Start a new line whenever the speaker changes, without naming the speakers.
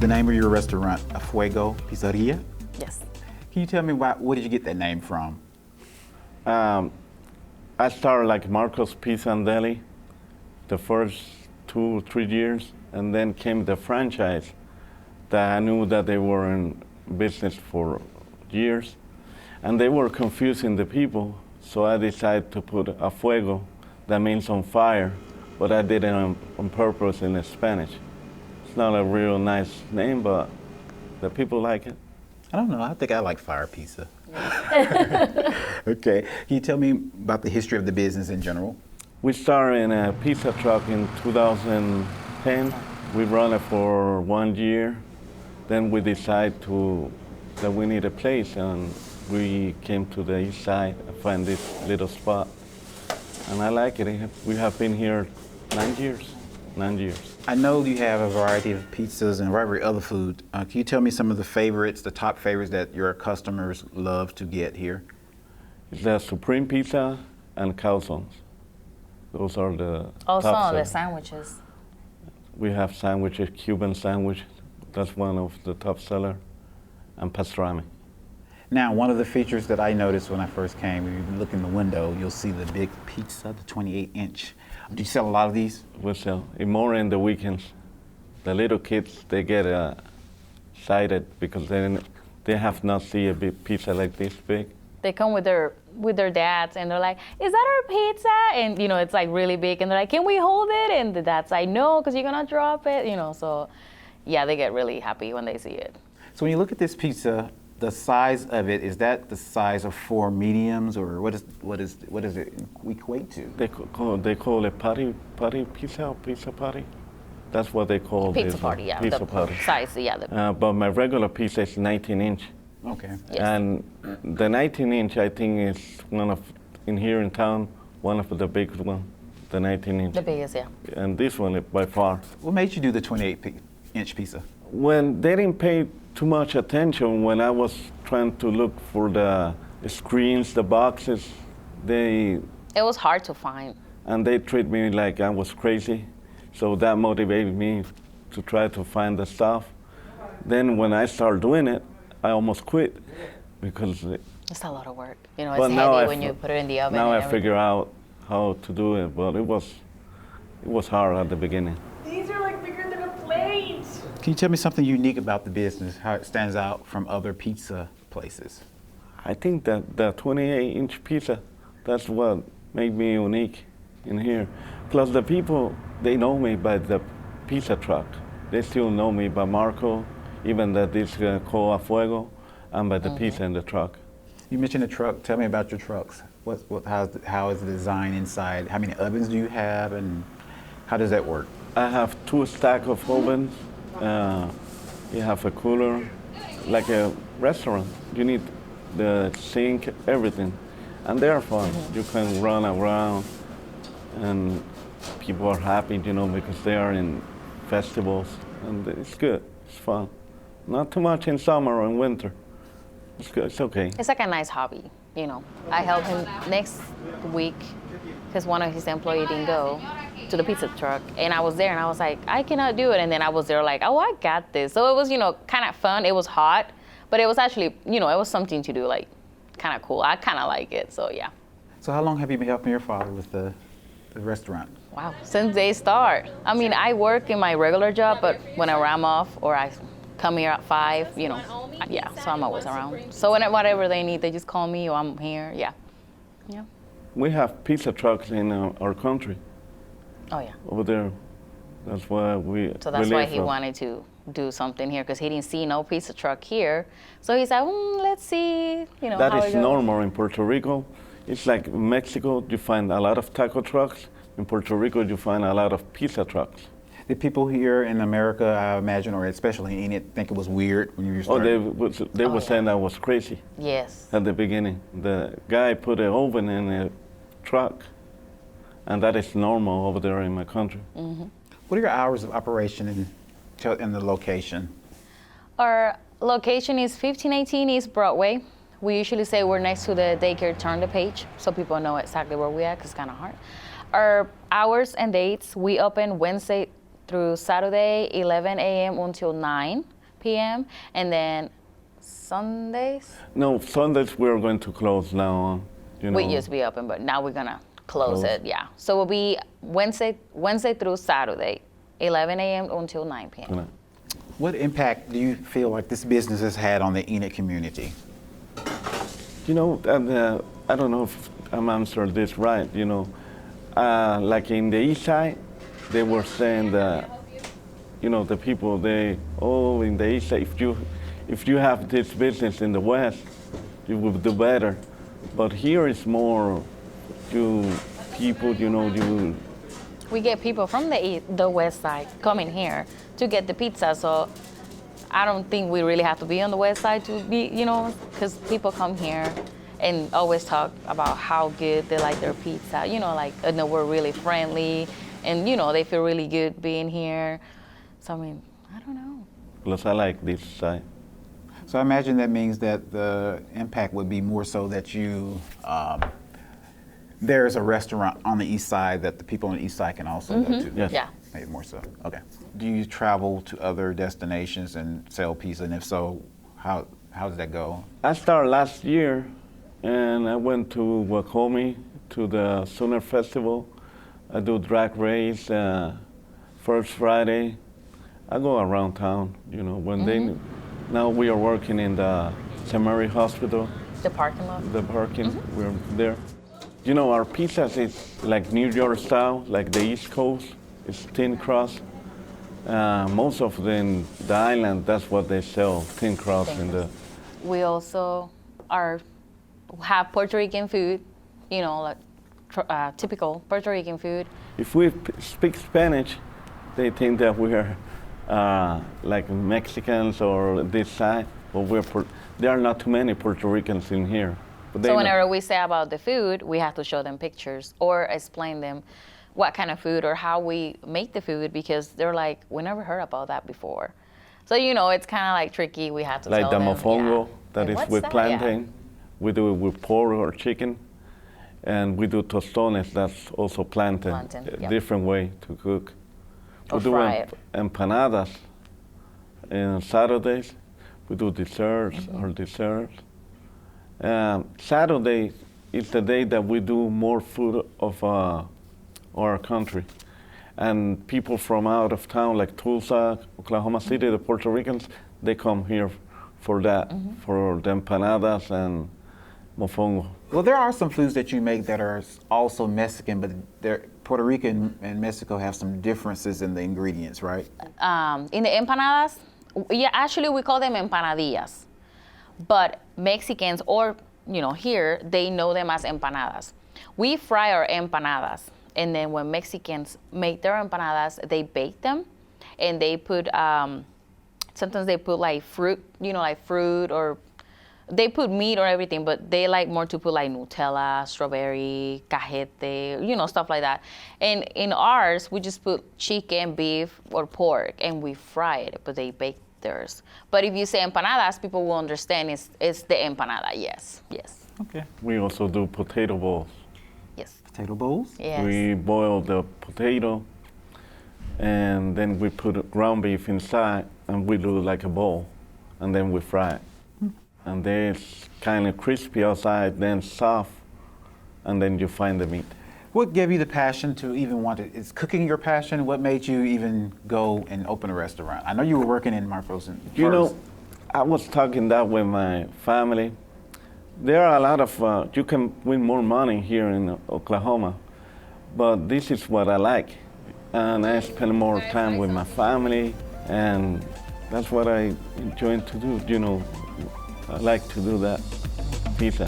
the name of your restaurant A Fuego Pizzeria?
Yes.
Can you tell me where did you get that name from?
I started like Marco's Pizza and Deli the first 2-3 years, and then came the franchise that I knew that they were in business for years, and they were confusing the people, so I decided to put A Fuego, that means on fire, but I did it on purpose in Spanish. It's not a real nice name, but the people like it.
I don't know. I think I like fire pizza. Okay. Can you tell me about the history of the business in general?
We started in a pizza truck in 2010. We run it for 1 year. Then we decided that we need a place, and we came to the east side and find this little spot. And I like it. We have been here 9 years. 9 years.
I know you have a variety of pizzas and a variety of other food. Can you tell me some of the favorites, the top favorites that your customers love to get here?
It's the Supreme Pizza and calzones. Those are the
Also,
top
the
sellers.
sandwiches.
We have sandwiches, Cuban sandwich. That's one of the top seller, and pastrami.
Now, one of the features that I noticed when I first came, when you look in the window, you'll see the big pizza, the 28-inch. Do you sell a lot of these?
We sell it more in the weekends. The little kids, they get excited because they have not seen a big pizza like this big.
They come with their dads, and they're like, "Is that our pizza?" And it's like really big, and they're like, "Can we hold it?" And the dad's like, "No, because you're gonna drop it." So yeah, they get really happy when they see it.
So when you look at this pizza, the size of it, is that the size of 4 mediums, or what does it equate to?
They call it party pizza or pizza party. That's what they call it.
Pizza party, yeah.
Pizza
the
party.
size, yeah.
But my regular pizza is 19-inch.
Okay.
Yes.
And the 19-inch, I think, is here in town, one of the big ones, the 19-inch.
The biggest, yeah.
And this one, by far.
What made you do the 28-inch pizza?
When they didn't pay too much attention when I was trying to look for the screens, the boxes,
It was hard to find.
and they treat me like I was crazy. So that motivated me to try to find the stuff. Then when I started doing it, I almost quit because
It's a lot of work.
Well,
It's
now
heavy when you put it in the oven.
now
and
I
everything.
figure out how to do it, but it was hard at the beginning.
These are like bigger than a plate.
Can you tell me something unique about the business, how it stands out from other pizza places?
I think that the 28-inch pizza, that's what made me unique in here. Plus the people, they know me by the pizza truck. They still know me by Marco, even that this called A Fuego, and by the pizza in the truck.
You mentioned the truck. Tell me about your trucks. How is the design inside? How many ovens do you have, and how does that work?
I have 2 stacks of ovens. You have a cooler, like a restaurant. You need the sink, everything. And they are fun. You can run around, and people are happy, because they are in festivals, and it's good. It's fun. Not too much in summer or in winter. It's good. It's okay.
It's like a nice hobby, I helped him next week because one of his employees didn't go to the pizza truck, and I was there, and I was like, I cannot do it, and then I was there like, oh, I got this. So it was, kind of fun. It was hot, but it was actually, it was something to do, like, kind of cool. I kind of like it, so yeah.
So how long have you been helping your father with the restaurant?
Wow, since they start. I mean, I work in my regular job, but whenever I'm off or I come here at 5, yeah, so I'm always around. So whatever they need, they just call me or I'm here, yeah.
We have pizza trucks in our country.
Oh, yeah.
Over there. That's why
So that's why he
from.
wanted to do something here, because he didn't see no pizza truck here. So he said, let's see,
That
how
is
it goes.
normal in Puerto Rico. It's like in Mexico, you find a lot of taco trucks. In Puerto Rico, you find a lot of pizza trucks.
Did people here in America, I imagine, or especially in Enid, think it was weird when you were starting?
They were saying I was crazy
Yes.
at the beginning. The guy put an oven in a truck, and that is normal over there in my country.
What are your hours of operation in the location?
Our location is 1518 East Broadway. We usually say we're next to the daycare Turn the Page, so people know exactly where we're at, because it's kind of hard. Our hours and dates, we open Wednesday through Saturday, 11 a.m. until 9. p.m. And then Sundays,
No, Sundays we're going to close now on. You know.
we used to be open, but now we're gonna close
Close.
it. Yeah. So it'll be Wednesday through Saturday, 11 a.m. until 9 p.m.
You know.
What impact do you feel like this business has had on the Enid community?
You know, and, I don't know if I'm answering this right. You know, like in the east side, they were saying that, you know, the people in the east side, if you have this business in the west, you will do better. But here it's more people, you know,
We get people from the west side coming here to get the pizza. So I don't think we really have to be on the west side to be, you know, because people come here and always talk about how good they like their pizza. You know, like, and we're really friendly, and, you know, they feel really good being here. So, I mean, I don't know.
plus I like this side.
So I imagine that means that the impact would be more so that there's a restaurant on the east side that the people on the east side can also go to.
Yes.
Yeah.
Maybe more so. Okay. Do you travel to other destinations and sell pizza? And if so, how does that go?
I started last year, and I went to Wacomi to the Sooner Festival. I do drag race first Friday. I go around town, you know. Now we are working in the St. Mary Hospital,
The parking lot.
the parking. We're there. You know, our pizzas is like New York style, like the East Coast. It's thin crust. Most of them, the island, that's what they sell, thin crust in the.
We also have Puerto Rican food, you know, like typical Puerto Rican food.
If we speak Spanish, they think that we're like Mexicans or this side, but there are not too many Puerto Ricans in here. But they
So
know.
whenever we say about the food, we have to show them pictures or explain them what kind of food or how we make the food, because they're like, we never heard about that before. So, you know, it's kind of like tricky. We have to
Like
tell
the
them.
mofongo, that
And
is
what's
with
that?
plantain.
Yeah.
We do it with pork or chicken. And we do tostones, that's also plantain.
Plantain,
A
yeah.
different way to cook.
Or
We do
fry it.
empanadas on Saturdays. We do desserts
Mm-hmm.
or desserts. Saturday is the day that we do more food of our country. And people from out of town, like Tulsa, Oklahoma City, the Puerto Ricans, they come here for that, for the empanadas and mofongo.
Well, there are some foods that you make that are also Mexican, but Puerto Rican and Mexico have some differences in the ingredients, right?
In the empanadas, yeah, actually we call them empanadillas. But Mexicans, or, you know, here, they know them as empanadas. We fry our empanadas, and then when Mexicans make their empanadas, they bake them, and they put, sometimes they put like fruit, you know, like fruit, or they put meat or everything, but they like more to put like Nutella, strawberry, cajete, you know, stuff like that. And in ours, we just put chicken, beef, or pork, and we fry it, but they bake theirs. But if you say empanadas, people will understand it's the empanada. Yes, yes,
Okay.
We also do potato balls.
yes,
Potato bowls?
yes.
We boil the potato, and then we put ground beef inside, and we do like a bowl, and then we fry it. And then it's kind of crispy outside, then soft, and then you find the meat.
What gave you the passion to even want it? Is cooking your passion? What made you even go and open a restaurant? I know you were working in Marcos and
You know,
first.
I was talking that with my family. There are a lot of, you can win more money here in Oklahoma, but this is what I like. And I spend more time with my family, and that's what I enjoy to do, you know. I like to do that, pizza.